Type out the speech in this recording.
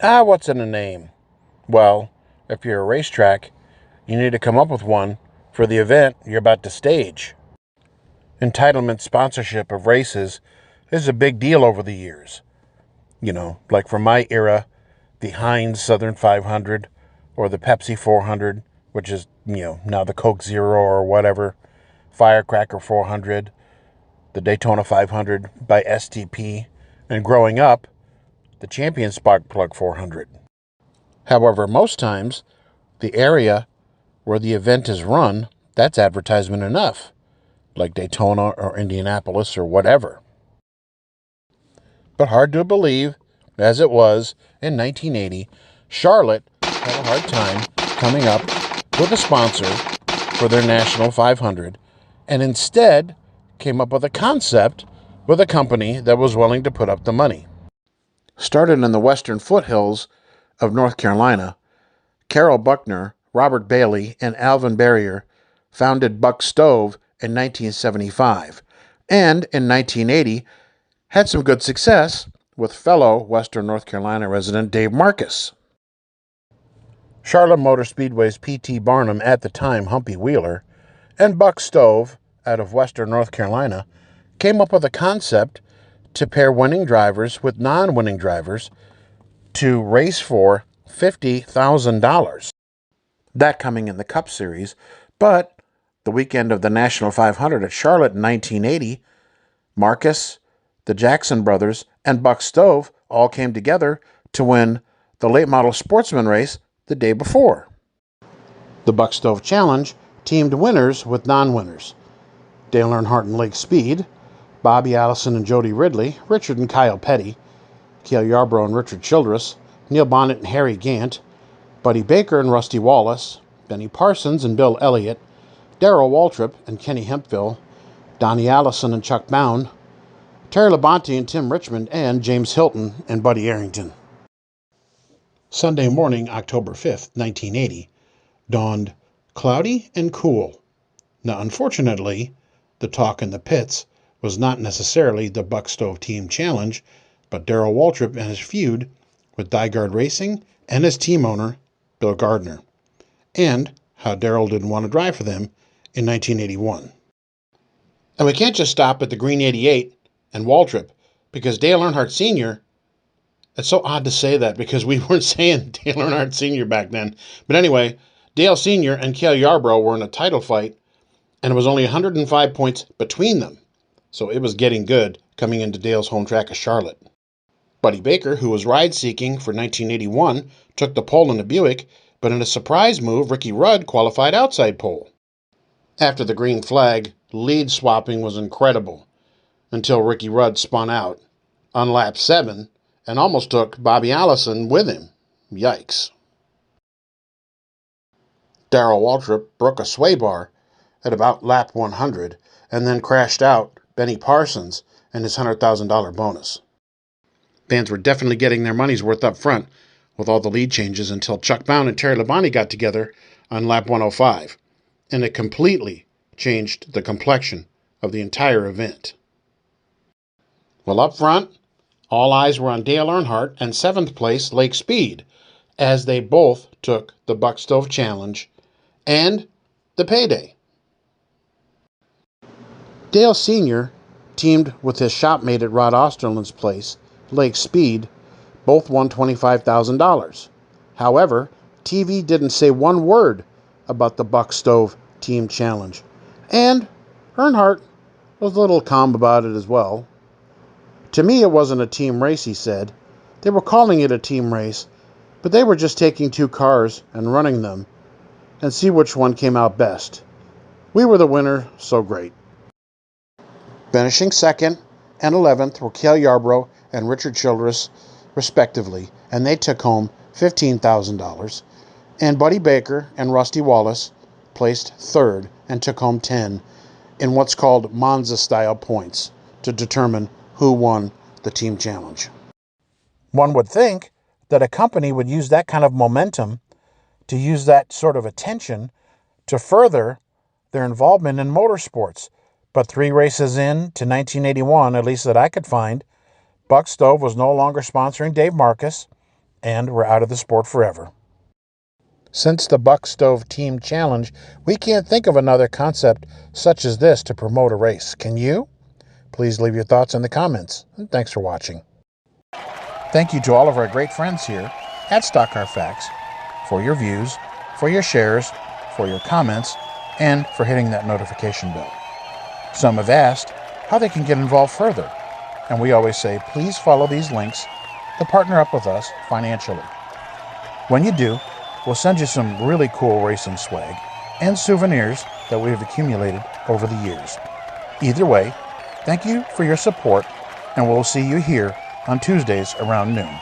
What's in a name? Well, if you're a racetrack, you need to come up with one for the event you're about to stage. Entitlement sponsorship of races is a big deal over the years. Like from my era, the Heinz Southern 500 or the Pepsi 400, which is, now the Coke Zero or whatever, Firecracker 400, the Daytona 500 by STP, and growing up, the Champion Spark Plug 400. However, most times, the area where the event is run, that's advertisement enough, like Daytona or Indianapolis or whatever. But hard to believe, as it was in 1980, Charlotte had a hard time coming up with a sponsor for their National 500 and instead came up with a concept with a company that was willing to put up the money. Started in the western foothills of North Carolina, Carol Buckner, Robert Bailey, and Alvin Barrier founded Buck Stove in 1975, and in 1980 had some good success with fellow Western North Carolina resident Dave Marcus. Charlotte Motor Speedway's P.T. Barnum, at the time Humpy Wheeler, and Buck Stove, out of Western North Carolina, came up with a concept to pair winning drivers with non-winning drivers to race for $50,000. That coming in the Cup Series, but the weekend of the National 500 at Charlotte in 1980, Marcus, the Jackson brothers, and Buck Stove all came together to win the late model sportsman race the day before. The Buck Stove Challenge teamed winners with non-winners: Dale Earnhardt and Lake Speed, Bobby Allison and Jody Ridley, Richard and Kyle Petty, Cale Yarborough and Richard Childress, Neil Bonnet and Harry Gant, Buddy Baker and Rusty Wallace, Benny Parsons and Bill Elliott, Darrell Waltrip and Kenny Hempville, Donnie Allison and Chuck Bound, Terry Labonte and Tim Richmond, and James Hilton and Buddy Arrington. Sunday morning, October 5th, 1980, dawned cloudy and cool. Now, unfortunately, the talk in the pits was not necessarily the Buck Stove Team Challenge, but Darrell Waltrip and his feud with Dygaard Racing and his team owner, Bill Gardner, and how Darrell didn't want to drive for them in 1981. And we can't just stop at the Green 88 and Waltrip, because Dale Earnhardt Sr., it's so odd to say that because we weren't saying Dale Earnhardt Sr. back then. But anyway, Dale Sr. and Cale Yarborough were in a title fight, and it was only 105 points between them. So it was getting good coming into Dale's home track of Charlotte. Buddy Baker, who was ride-seeking for 1981, took the pole in the Buick, but in a surprise move, Ricky Rudd qualified outside pole. After the green flag, lead swapping was incredible, until Ricky Rudd spun out on lap 7 and almost took Bobby Allison with him. Yikes. Darrell Waltrip broke a sway bar at about lap 100 and then crashed out Benny Parsons and his $100,000 bonus. Fans were definitely getting their money's worth up front with all the lead changes until Chuck Bound and Terry Labonte got together on lap 105, and it completely changed the complexion of the entire event. Well, up front, all eyes were on Dale Earnhardt and 7th place Lake Speed, as they both took the Buck Stove Challenge and the payday. Dale Sr. teamed with his shopmate at Rod Osterland's place, Lake Speed. Both won $25,000. However, TV didn't say one word about the Buck Stove Team Challenge, and Earnhardt was a little calm about it as well. To me, it wasn't a team race, he said. They were calling it a team race, but they were just taking 2 cars and running them and see which one came out best. We were the winner, so great. Finishing 2nd and 11th were Cale Yarborough and Richard Childress, respectively, and they took home $15,000. And Buddy Baker and Rusty Wallace placed 3rd and took home 10 in what's called Monza-style points to determine who won the team challenge. One would think that a company would use that kind of momentum, to use that sort of attention to further their involvement in motorsports. But 3 races in to 1981, at least that I could find, Buck Stove was no longer sponsoring Dave Marcus, and we're out of the sport forever. Since the Buck Stove Team Challenge, we can't think of another concept such as this to promote a race. Can you? Please leave your thoughts in the comments, and thanks for watching. Thank you to all of our great friends here at Stock Car Facts for your views, for your shares, for your comments, and for hitting that notification bell. Some have asked how they can get involved further, and we always say please follow these links to partner up with us financially. When you do, we'll send you some really cool racing swag and souvenirs that we have accumulated over the years. Either way, thank you for your support, and we'll see you here on Tuesdays around noon.